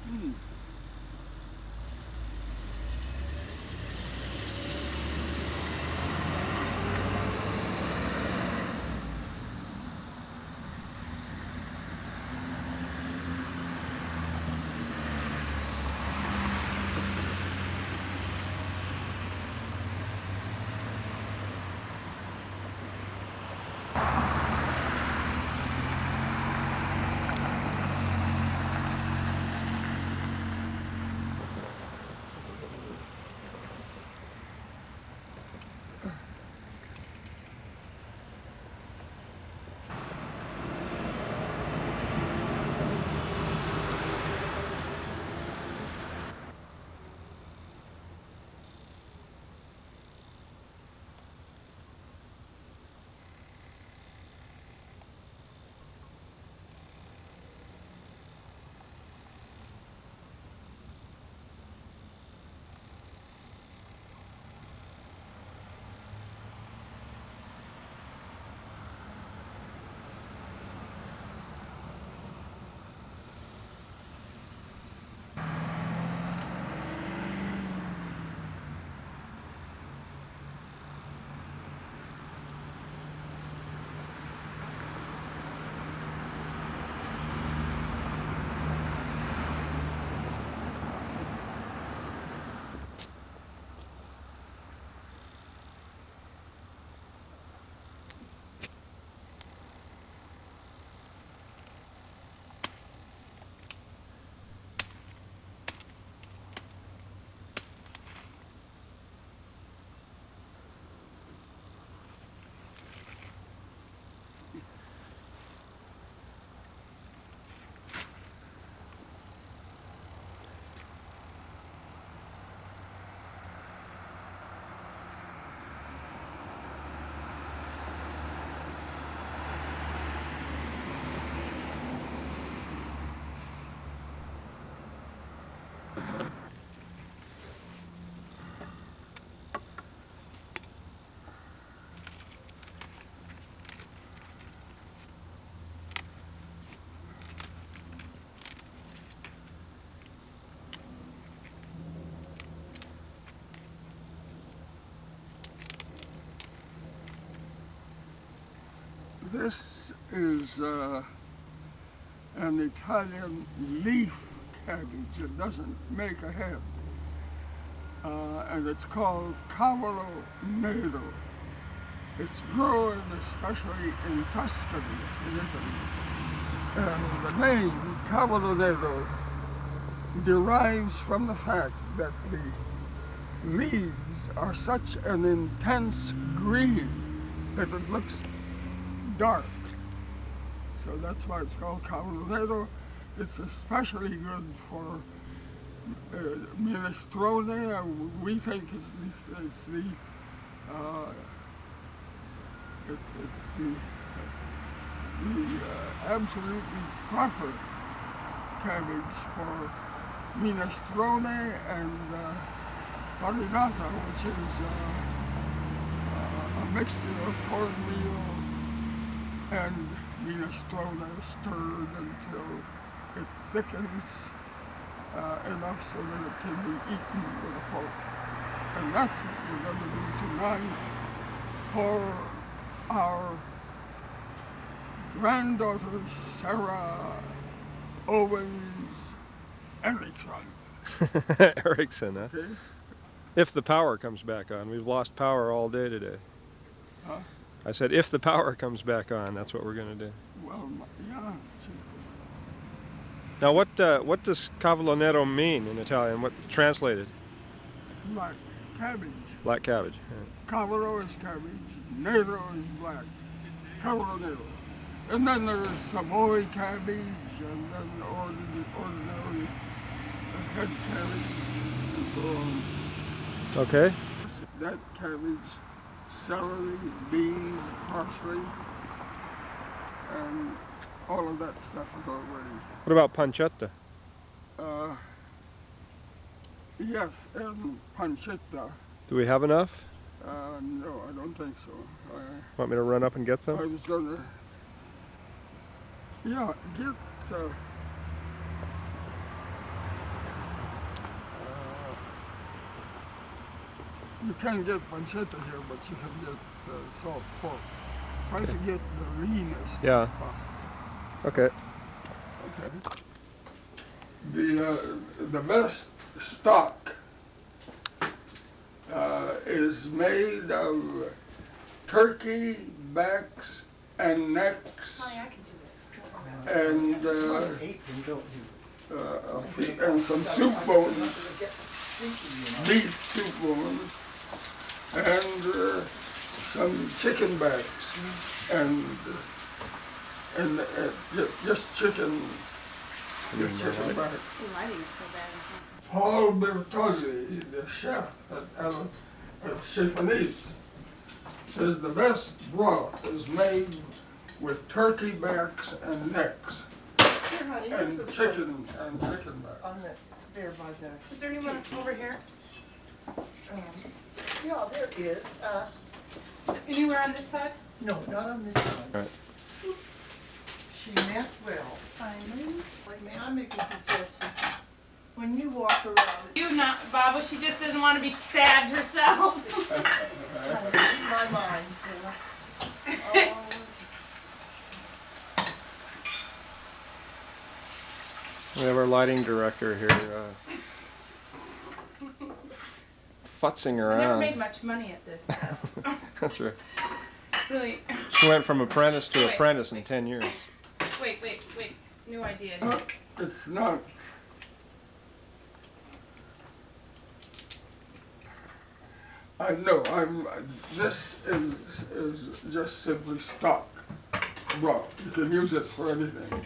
Hmm. This is an Italian leaf cabbage. It doesn't make a head. And it's called cavolo nero. It's grown especially in Tuscany, in Italy. And the name cavolo nero derives from the fact that the leaves are such an intense green that it looks dark. So that's why it's called cavolo. It's especially good for minestrone. We think uh, it's the absolutely proper cabbage for minestrone and farinata, which is a mixture of cornmeal and minestrone stirred until it thickens enough so that it can be eaten with a fork. And that's what we're going to do tonight for our granddaughter Sarah Owens Erickson. Erickson, huh? Okay? If the power comes back on. We've lost power all day today. Huh? I said if the power comes back on, that's what we're going to do. Well, yeah, Jesus. Now what does cavolo mean in Italian? What translated? Black cabbage. Black cabbage. Yeah. Cavolo is cabbage. Nero is black. Cavolo nero. And then there's Savoy cabbage, and then ordinary head cabbage, and so on. Okay. That cabbage, celery, beans, parsley, and all of that stuff is already. What about pancetta? Uh, yes, and pancetta. Do we have enough? No, I don't think so. Want me to run up and get I some? was gonna. Yeah, get. You can get pancetta here, but you can get salt pork. Try to get the leanest Yeah. possible. Okay. Okay. The best stock is made of turkey backs and necks Honey, I can do this. and Apron, don't you? and some soup bones, beef soup bones, and some chicken backs, and just chicken backs. The lighting is so bad. Paul Bertozzi, the chef at Chiffonese, says the best broth is made with turkey backs and necks, Here, honey, and here's the chicken plates backs. on the, there by the, Is there anyone over here? yeah, there is, Anywhere on this side? no, not on this one. Right. She meant well. Fine. Wait, may I make a suggestion? When you walk around, You not, Baba, she just doesn't want to be stabbed herself. honey, read my mind. Oh, We have our lighting director here, futzing I never around. made much money at this. That's right. Really. She went from apprentice to Wait, apprentice in wait. 10 years. Wait. New idea. It's not. I know. This is just simply stock broth. You can use it for anything.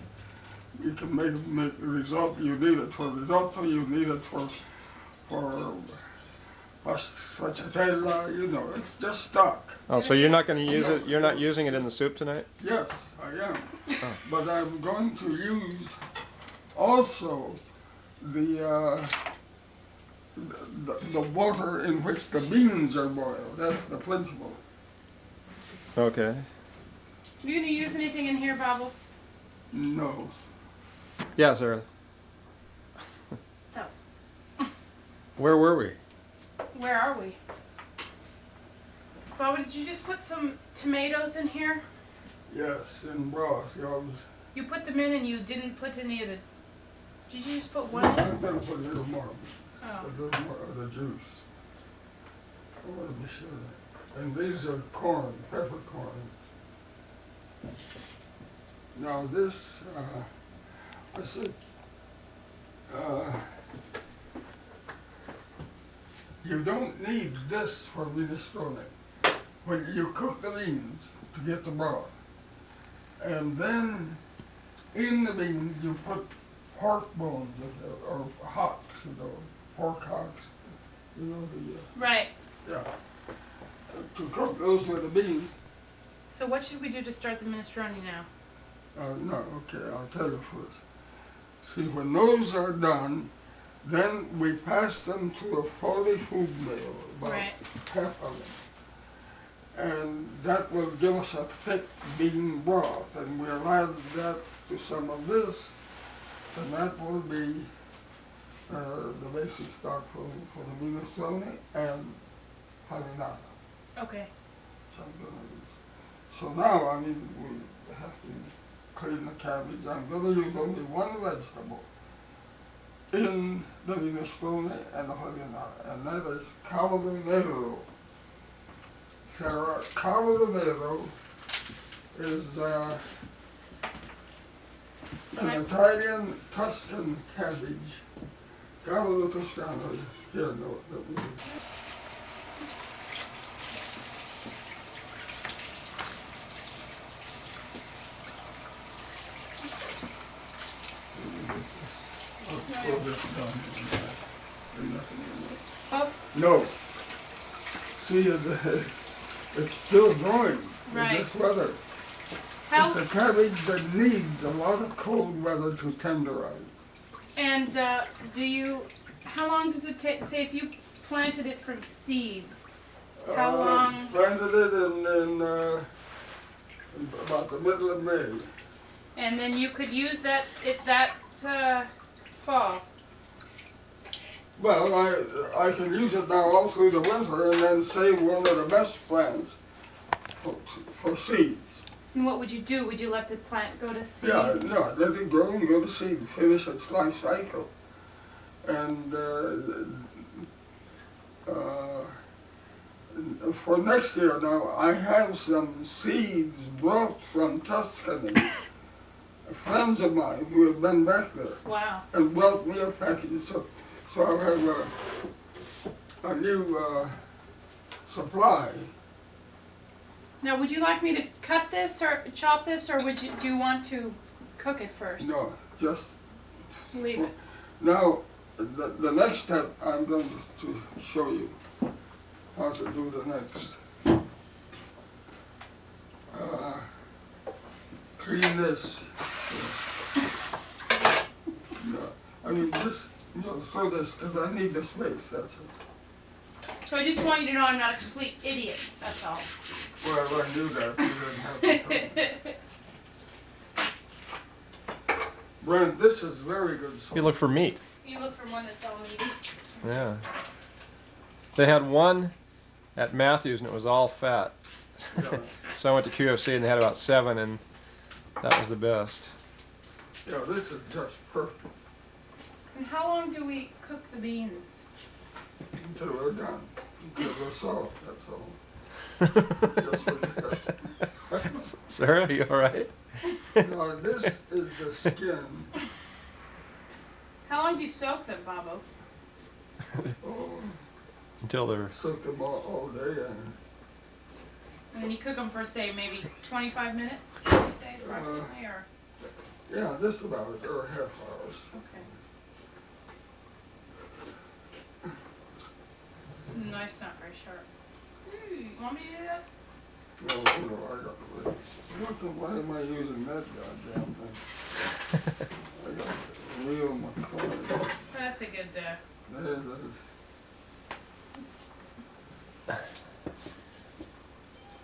You can make risotto. You need it for risotto. You need it for stracciatella. You know, it's just stock. Oh, so you're not going to use it? You're not using it in the soup tonight? Yes, I am. But I'm going to use also the water in which the beans are boiled. That's the principle. Okay. Are you going to use anything in here, Baba? No. Yeah, Sarah. So, Where were we? where are we? Baba, did you just put some tomatoes in here? Yes, in broth. You put them in and you didn't put any of the... Did you just put one in? I'm going to put a little more. Oh. A little more of the juice. I want to be sure. And these are corn, peppercorn. Now this, I said, you don't need this for minestrone. When you cook the beans to get the broth, and then in the beans you put pork bones or hocks, pork hocks, Right. yeah. To cook those with the beans. So what should we do to start the minestrone now? No, okay, I'll tell you first. See, when those are done, then we pass them to a Foley food mill, about Right. half of it. And that will give us a thick bean broth, and we'll add that to some of this, and that will be the basic stock for the minestrone and Farinata. Okay. So now, we have to clean the cabbage. I'm going to use only one vegetable in the minestrone and the farinata, and that is cavallo nero. Sarah, cavallo nero is an Italian Tuscan cabbage. Cavallo Toscano, here, no, Oh, no. See, it's still growing Right. in this weather. how, It's a cabbage that needs a lot of cold weather to tenderize. and how long does it take, say if you planted it from seed, how long? Planted it in about the middle of May. And then you could use that fall. Well, I can use it now all through the winter and then save one of the best plants for seeds. And what would you do? Would you let the plant go to seed? Yeah, no, let it grow and go to seed, finish its life cycle. And for next year now, I have some seeds brought from Tuscany. Friends of mine who have been back there. Wow. And brought me a package. So I have a new supply. Now, would you like me to cut this or chop this, or do you want to cook it first? No, just Leave it. now. The next step I'm going to show you how to do the next. Clean this. No, I mean just throw this because I need the space. That's it. So I just want you to know I'm not a complete idiot. That's all. Well, I knew that. You didn't have to. Brent, this is very good salt. You look for meat. You look for one that's all meaty. Yeah. They had one at Matthews and it was all fat. Yeah. So I went to QFC and they had about 7 and that was the best. Yeah, this is just perfect And how long do we cook the beans? until we're done. Until they're salt, that's all. Just forget. Sarah, are you all right? Now, this is the skin. How long do you soak them, Bobo? Oh, Until they're... soak them all day and And then you cook them for, say, maybe 25 minutes, would you say, approximately, or? yeah, just about, or half hours. Okay. This knife's not very sharp. You want me to do that? No, I got why am I using that goddamn thing? I got real McCoy. That's a good, There it is.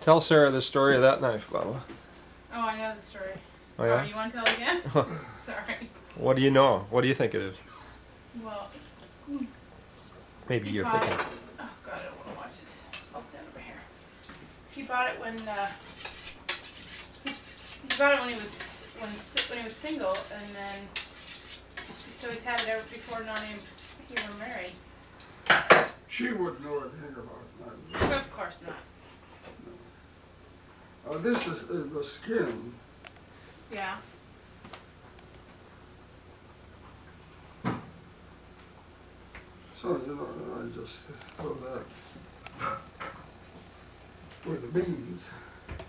Tell Sarah the story of that knife, Bubba. oh, I know the story. Oh, yeah? You want to tell it again? Sorry. What do you know? What do you think it is? Well, Maybe he you're bought thinking. it. Oh, God, I don't want to watch this. I'll stand over here. He bought it when, he bought it when he was single, and then, so he's had it ever before Nani and he were married. She wouldn't know anything about that. Of course not. This is the skin. Yeah. So, I just throw that with the beans.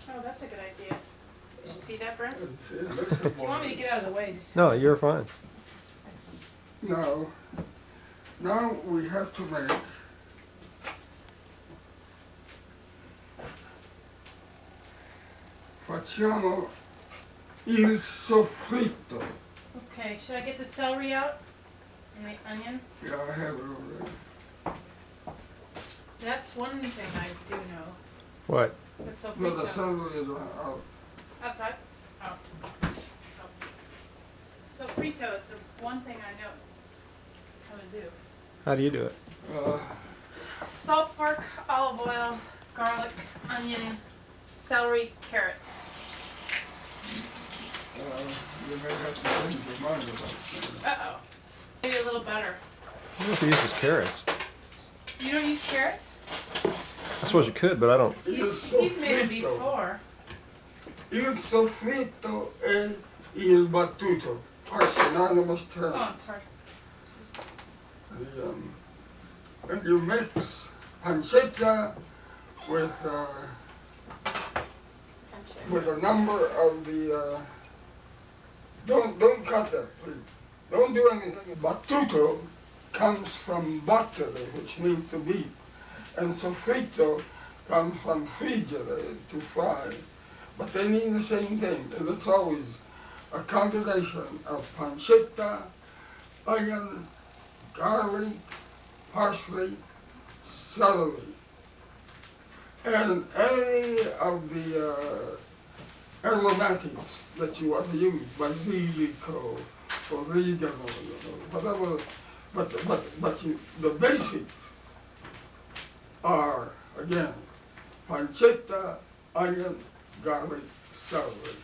Oh, that's a good idea. Did you see that, Brent? And, this is You want me to get out of the way? Just No, you're fine. Excellent. Now we have to make facciamo il soffritto. Okay, should I get the celery out? And the onion? Yeah, I have it already. That's one thing I do know. What? The No, sofrito. the celery is out. Outside? Oh. Sofrito, it's the one thing I know how to do. How do you do it? Salt pork, olive oil, garlic, onion, celery, carrots. You may have to change your mind about that. Uh-oh. Maybe a little butter. I don't know if he uses carrots. You don't use carrots? I suppose you could, but I don't. He's made it before. Il soffritto e il battuto are synonymous terms. Oh, sorry. And you mix pancetta with a number of the don't cut that, please. Don't do anything. Battuto comes from battere, which means to beat, and soffritto comes from friggere, to fry. But they mean the same thing, and it's always a combination of pancetta, onion, garlic, parsley, celery, and any of the aromatics that you want to use, basilico, oregano, whatever the basics are, again, pancetta, onion, garlic, celery,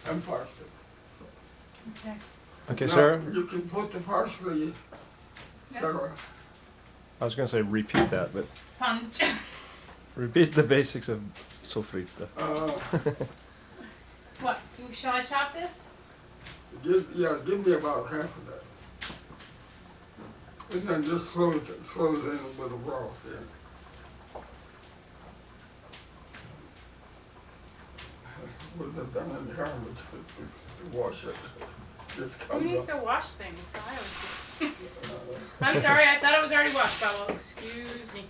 and parsley. Okay. Okay, Now, Sarah? you can put the parsley, Yes. Sarah. I was going to say repeat that, but Punch. repeat the basics of sofrito. What? Shall I chop this? Give me about half of that. And then just throw it in with the broth, yeah. Would have done in the garbage to wash it. Just Who comes needs up. to wash things? I always just. Uh, I'm sorry, I thought it was already washed, Bubba. Excuse me.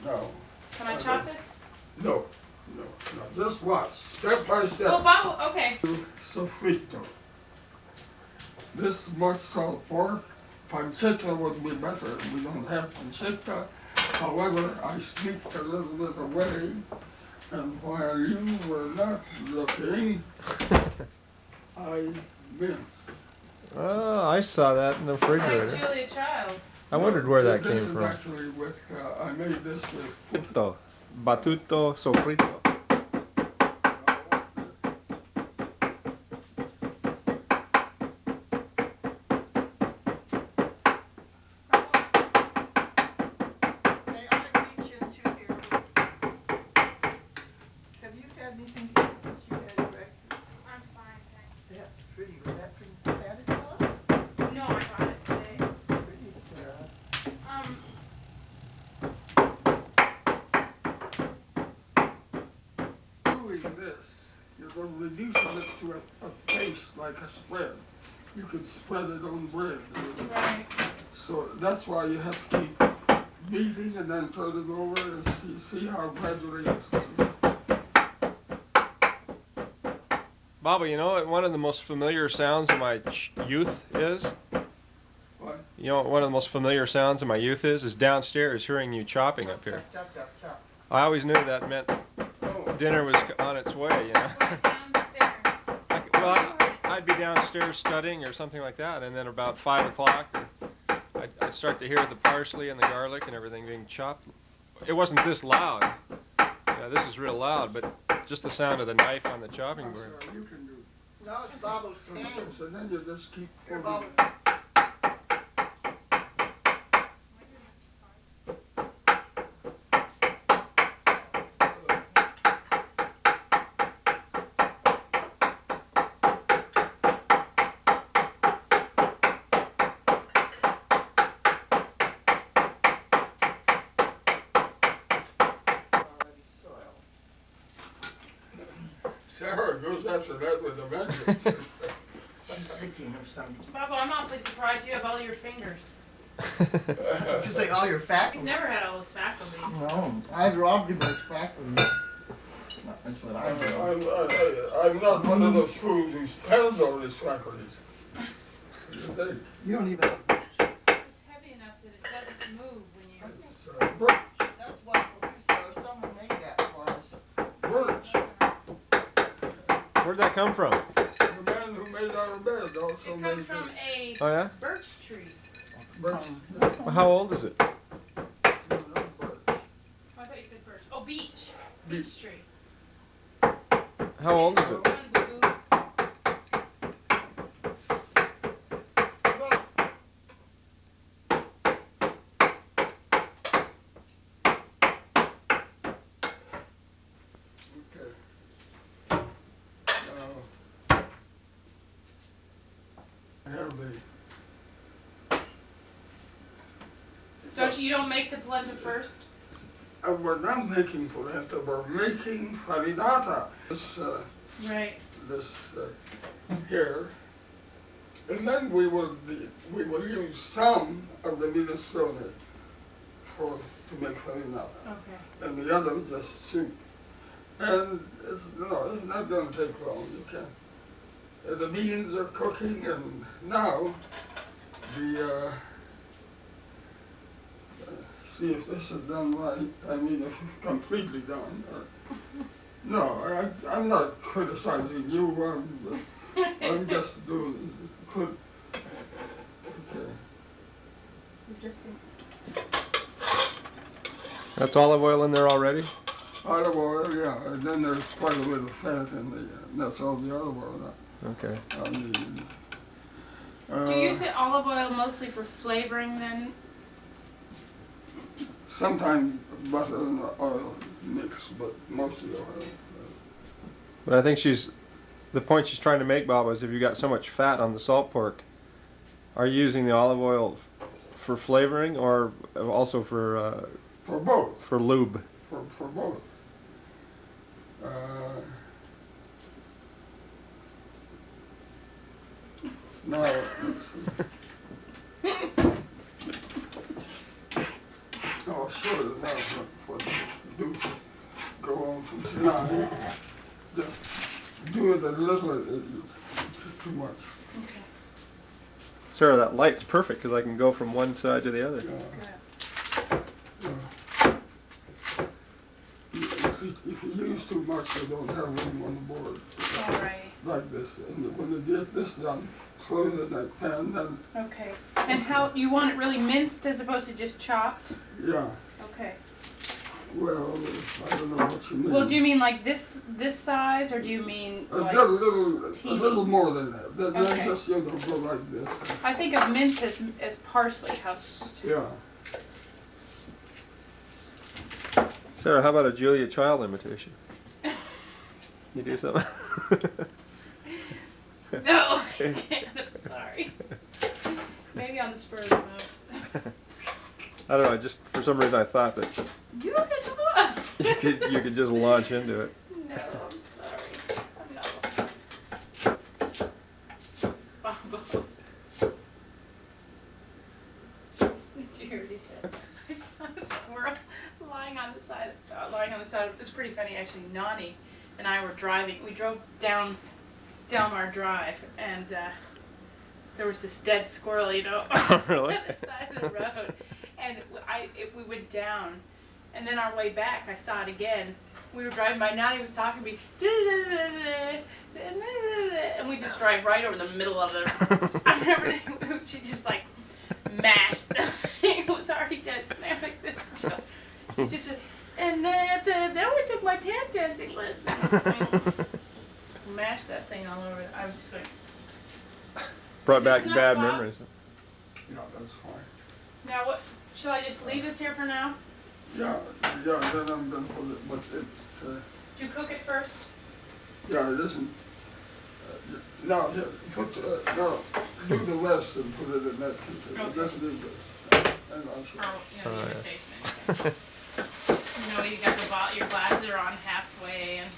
No, Can I chop this? no, just watch, step by step. Oh, Bubba, okay. Sofrito. This much salt pork, pancetta would be better. We don't have pancetta. However, I sneaked a little bit away, and while you were not looking, I minced. Oh, I saw that in the It's like refrigerator. Julia Child. I wondered where that This came is from. actually with, I made this with Tutto. Battuto sofrito. May I reach into here? Have you had anything to eat since you had your breakfast? I'm fine, thanks. That's pretty. Was that from Santa Claus? No, I got it today. Pretty, Sarah. doing this. You're going to reduce it to a paste like a spread. You can spread it on bread. Right. So that's why you have to keep beating and then turn it over and see how gradually it's. Baba, you know what one of the most familiar sounds of my youth is? What? You know what one of the most familiar sounds of my youth is downstairs hearing you chopping up here. Chop, chop, chop. I always knew that meant Oh, dinner was on its way, you know. Right downstairs. I'd be downstairs studying or something like that, and then about 5 o'clock, I'd start to hear the parsley and the garlic and everything being chopped. It wasn't this loud. Yeah, this is real loud, but just the sound of the knife on the chopping I'm board. sorry, you can do No, it's Bob's some stand. of this, and then you just keep Here, pulling Bob. it. Already soiled. Sarah goes after that with a vengeance. She's thinking of some. Bubba, I'm awfully surprised you have all your fingers. She's like, all your He's faculties. never had all his faculties. No, I've robbed him of his faculties. That's what I do. I'm not one of those fools who spends all his faculties. You think? You don't even. It's heavy enough that it doesn't move when you. It's birch. That's what producer, someone made that for us. Birch. Where'd that come from? The man who made our bed also It made comes from this. a Oh, yeah? birch tree. Birch. Well, how old is it? Birch. Oh, I thought you said birch. Oh, beech. Beech tree. How old is it? It's on Google. Okay. Now, I have the. You don't make the polenta first? We're not making polenta, we're making farinata. Right. This here. And then we will use some of the minestrone to make farinata. Okay. And the other just soup. And it's not going to take long. You can. The beans are cooking, and now the see if this is done right. I mean, if it's completely done. No, I'm not criticizing you. I'm just doing. Okay. just been. That's olive oil in there already? Olive oil, yeah, and then there's quite a bit of fat in the, and that's all the olive oil Okay. I need. Do you use the olive oil mostly for flavoring then? Sometimes butter and oil mix, but mostly oil. But I think the point she's trying to make, Bob, is if you got so much fat on the salt pork, are you using the olive oil for flavoring or also for both. for lube? For both. Now, let's see. Oh, sure, that's what do. Go on from now. Just do it a little, too much. Okay. Sarah, that light's perfect because I can go from one side to the other. If you use too much, I don't have room on the board. All right. Like this. And when you get this done, close it like pan, then, Okay. And how you want it really minced as opposed to just chopped? yeah. Okay. Well, I don't know what you mean. Well, do you mean like this size, or do you mean like? a little more than that. Then Okay. just, you know, go like this. I think of mince as parsley. Yeah. Sarah, how about a Julia Child imitation? You do something? No, I can't. I'm sorry. Maybe on the spur of the moment. I don't know. Just for some reason, I thought that You can talk. you could just launch into it. No, I'm sorry. I'm not. Bobo. Did you hear what he said? I saw a squirrel lying on the side. It was pretty funny actually. Nani and I were driving. We drove down our drive, and there was this dead squirrel, you know, Really? on the side of the road. And we went down, and then our way back, I saw it again. We were driving by. Nani was talking to me, and we just drive right over the middle of it. I remember she just like mashed the thing. It was already dead. And they're like this. She just said, and then we took my tap dancing lesson. Smashed that thing all over. I was just like. Brought Is this back enough, bad Bob? memories. Yeah, that's fine. Now what? Shall I just leave this here for now? Yeah, then I'm done with it, but Did you cook it first? yeah, it isn't. No, do the rest and put it in that container. Okay. Just do this. And I'll show Or, you. you know, Oh, the yeah. invitation. You know, you got your glasses are on halfway, and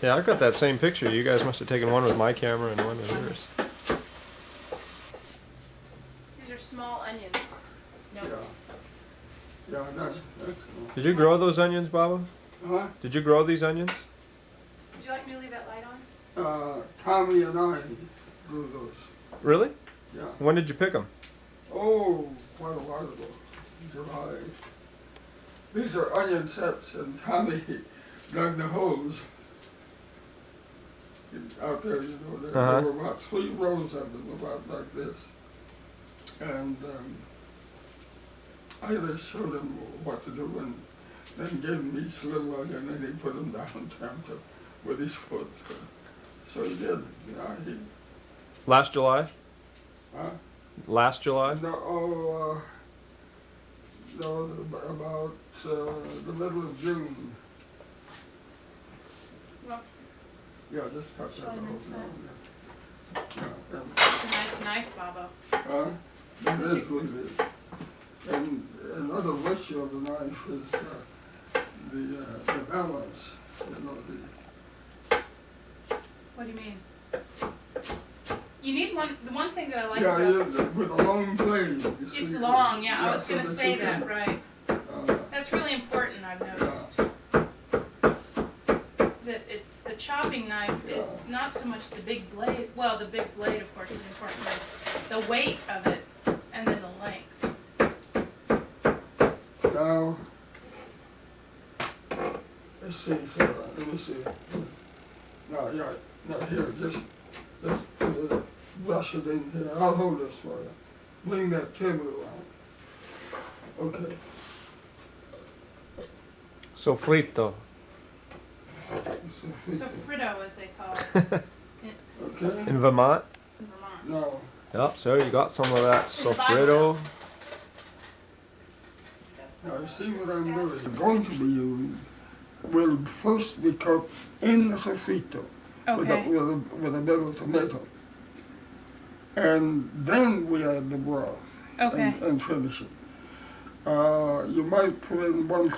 Yeah, I've got that same picture. You guys must have taken one with my camera and one with yours. these are small onions. No. Yeah, that's cool. Did you grow those onions, Baba? Huh? Did you grow these onions? Would you like me to leave that light on? Tommy and I grew those. Really? Yeah. When did you pick them? Oh, quite a while ago. July. These are onion sets, and Tommy dug the holes out there, you know. There were about 3 rows of them, about like this. And I just showed him what to do, and then gave him each little onion, and he put them down tempted with his foot. So he did. Yeah, Last July? Last no, July? no, about the middle of June. Well, Yeah, just cut Shall that I off mince now. Yeah, it's a nice knife, Bobo. It is what it is. And another virtue of the knife is the balance. You know, What do you mean? You need one. The one thing that I like yeah, about with a long blade. You it's see. long. Yeah, I was so gonna that say you can, that. Right. That's really important. I've noticed. That it's the chopping knife is not so much the big blade. Well, the big blade, of course, is important. But it's the weight of it and then the length. Now, let's see, Sarah, let me see. Now, yeah, now here, just brush it in here. I'll hold this for you. Bring that table around. Okay. Sofrito. Sofrito, as they call it Okay. In Vermont? in Vermont. Now, Yeah, so you got some of that In the sofrito. now you see what I'm doing. It's going to be used will first be cooked in the sofrito Okay. with a bit of tomato. And then we add the broth Okay. and finish it. You might put in one